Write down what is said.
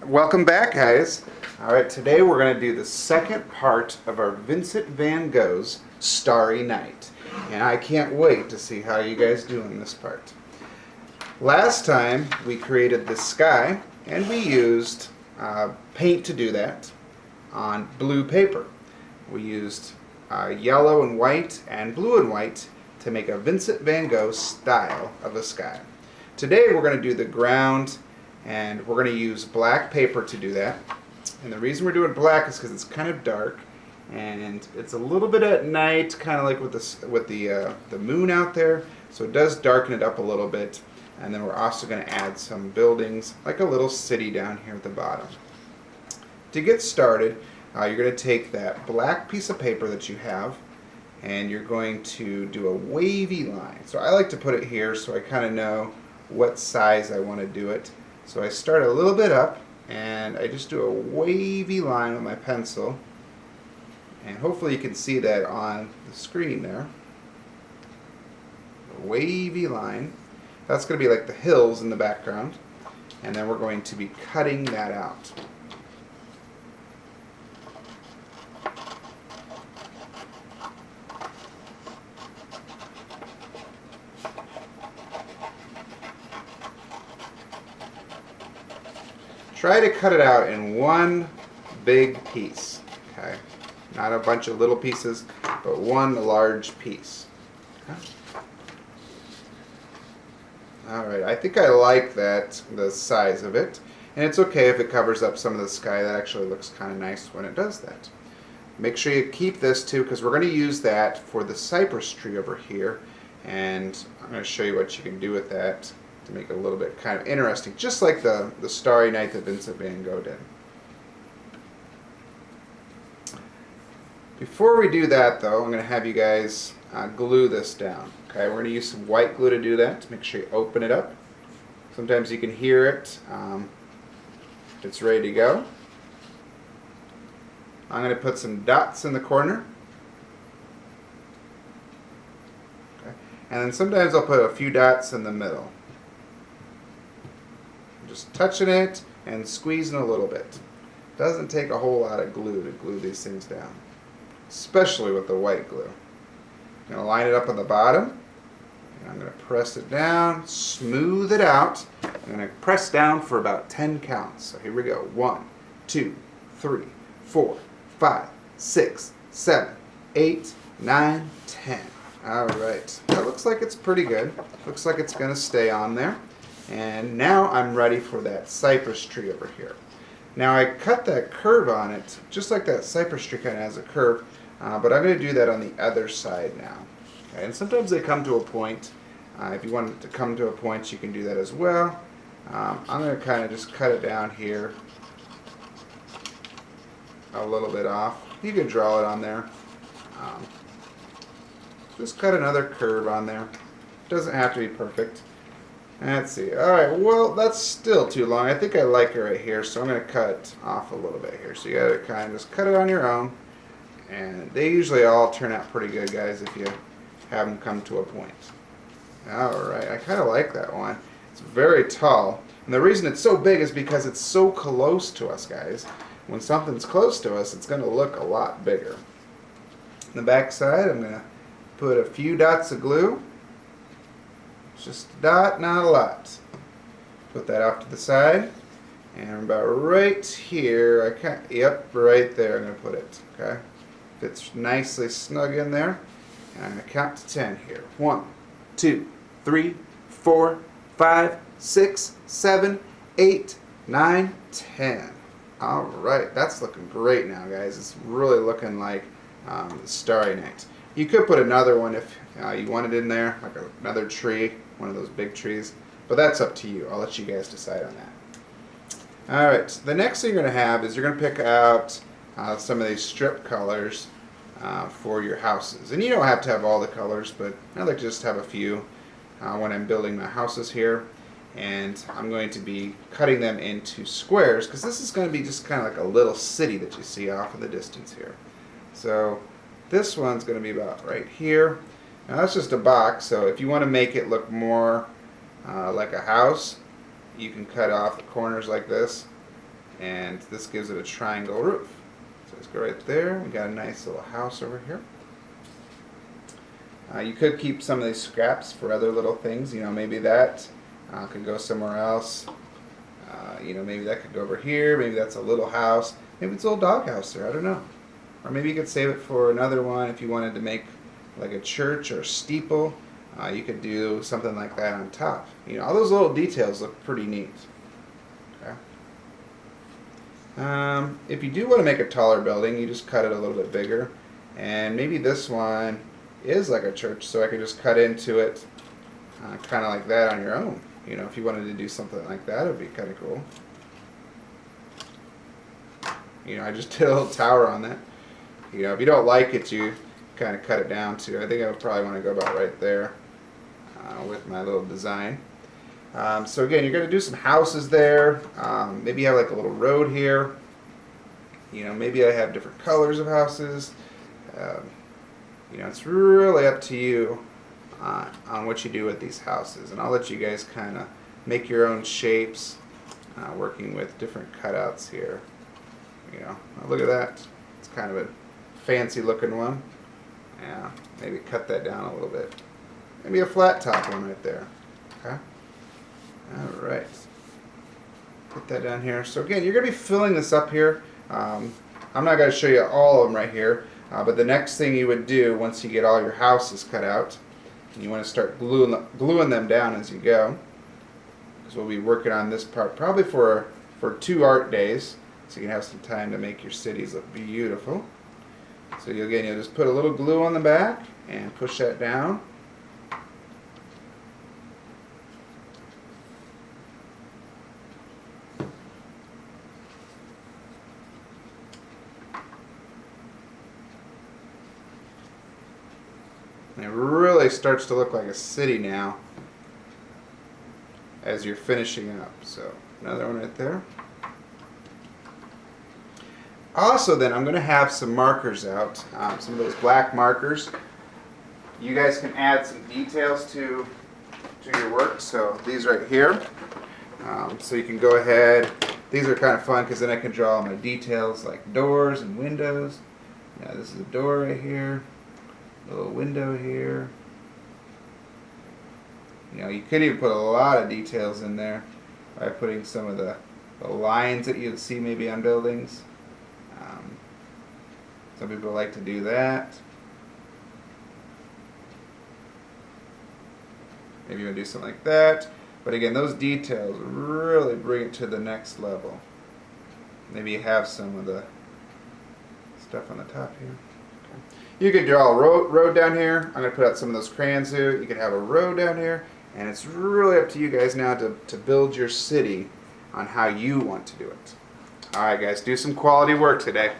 Welcome back, guys. All right, today we're going to do the second part of our Vincent van Gogh's Starry Night. And I can't wait to see how you guys do in this part. Last time we created the sky and we used paint to do that on blue paper. We used yellow and white and blue and white to make a Vincent van Gogh style of the sky. Today we're going to do the ground, and we're going to use black paper to do that. And the reason we're doing black is because it's kind of dark and it's a little bit at night, kind of like with the moon out there, so it does darken it up a little bit. And then we're also going to add some buildings, like a little city down here at the bottom. To get started, you're going to take that black piece of paper that you have and you're going to do a wavy line. So I like to put it here so I kind of know what size I want to do it. So I start a little bit up and I just do a wavy line with my pencil, and hopefully you can see that on the screen there. A wavy line. That's going to be like the hills in the background, and then we're going to be cutting that out. Try to cut it out in one big piece, okay? Not a bunch of little pieces, but one large piece. Okay? Alright, I think I like that, the size of it. And it's okay if it covers up some of the sky. That actually looks kind of nice when it does that. Make sure you keep this too, because we're going to use that for the cypress tree over here. And I'm going to show you what you can do with that to make it a little bit kind of interesting, just like the Starry Night that Vincent van Gogh did. Before we do that though, I'm going to have you guys glue this down. Okay, we're going to use some white glue to do that. Make sure you open it up. Sometimes you can hear it. It's ready to go. I'm going to put some dots in the corner. Okay. And then sometimes I'll put a few dots in the middle. Just touching it and squeezing a little bit. Doesn't take a whole lot of glue to glue these things down, especially with the white glue. I'm going to line it up on the bottom, and I'm going to press it down, smooth it out. I'm going to press down for about 10 counts. So here we go. 1, 2, 3, 4, 5, 6, 7, 8, 9, 10. Alright, that looks like it's pretty good. Looks like it's going to stay on there. And now I'm ready for that cypress tree over here. Now I cut that curve on it, just like that cypress tree kind of has a curve, but I'm going to do that on the other side now. Okay, and sometimes they come to a point. If you want it to come to a point, you can do that as well. I'm going to kind of just cut it down here a little bit off. You can draw it on there. Just cut another curve on there. Doesn't have to be perfect. Let's see. Alright, well, that's still too long. I think I like it right here, so I'm going to cut off a little bit here. So you got to kind of just cut it on your own. And they usually all turn out pretty good, guys, if you have them come to a point. Alright, I kind of like that one. It's very tall. And the reason it's so big is because it's so close to us, guys. When something's close to us, it's going to look a lot bigger. On the back side, I'm going to put a few dots of glue. Just a dot, not a lot. Put that off to the side, and about right here, yep, right there I'm going to put it, okay? Fits nicely snug in there, and I'm going to count to 10 here. 1, 2, 3, 4, 5, 6, 7, 8, 9, 10. Alright, that's looking great now, guys. It's really looking like the Starry Night. You could put another one if you wanted in there, like another tree, one of those big trees, but that's up to you. I'll let you guys decide on that. Alright, the next thing you're going to have is you're going to pick out some of these strip colors for your houses. And you don't have to have all the colors, but I like to just have a few when I'm building my houses here. And I'm going to be cutting them into squares, because this is going to be just kind of like a little city that you see off in the distance here. So this one's going to be about right here. Now that's just a box, so if you want to make it look more like a house, you can cut off the corners like this and this gives it a triangle roof. So let's go right there. We got a nice little house over here. You could keep some of these scraps for other little things. You know, maybe that could go somewhere else. You know, maybe that could go over here. Maybe that's a little house. Maybe it's a little doghouse there. I don't know. Or maybe you could save it for another one if you wanted to make like a church or a steeple. You could do something like that on top. You know, all those little details look pretty neat. Okay. If you do want to make a taller building, you just cut it a little bit bigger. And maybe this one is like a church, so I could just cut into it kind of like that on your own. You know, if you wanted to do something like that, it would be kind of cool. You know, I just did a little tower on that. You know, if you don't like it, you kind of cut it down to, I think I would probably want to go about right there with my little design. So again, you're going to do some houses there. Maybe you have like a little road here. You know, maybe I have different colors of houses. You know, it's really up to you on what you do with these houses. And I'll let you guys kind of make your own shapes working with different cutouts here. You know, look at that. It's kind of a fancy looking one. Yeah, maybe cut that down a little bit. Maybe a flat top one right there. Okay. All right. Put that down here. So again, you're going to be filling this up here. I'm not going to show you all of them right here. But the next thing you would do once you get all your houses cut out, and you want to start gluing them down as you go, because we'll be working on this part probably for 2 art days, so you can have some time to make your cities look beautiful. So you'll just put a little glue on the back and push that down. And it really starts to look like a city now as you're finishing up. So another one right there. Also then, I'm going to have some markers out, some of those black markers. You guys can add some details to your work. So these right here. So you can go ahead. These are kind of fun because then I can draw my details like doors and windows. Now this is a door right here. Little window here. You know, you could even put a lot of details in there by putting some of the lines that you'd see maybe on buildings. Some people like to do that. Maybe you want to do something like that. But again, those details really bring it to the next level. Maybe you have some of the stuff on the top here. You could draw a road down here. I'm going to put out some of those crayons here. You could have a road down here. And it's really up to you guys now to build your city on how you want to do it. Alright guys, do some quality work today.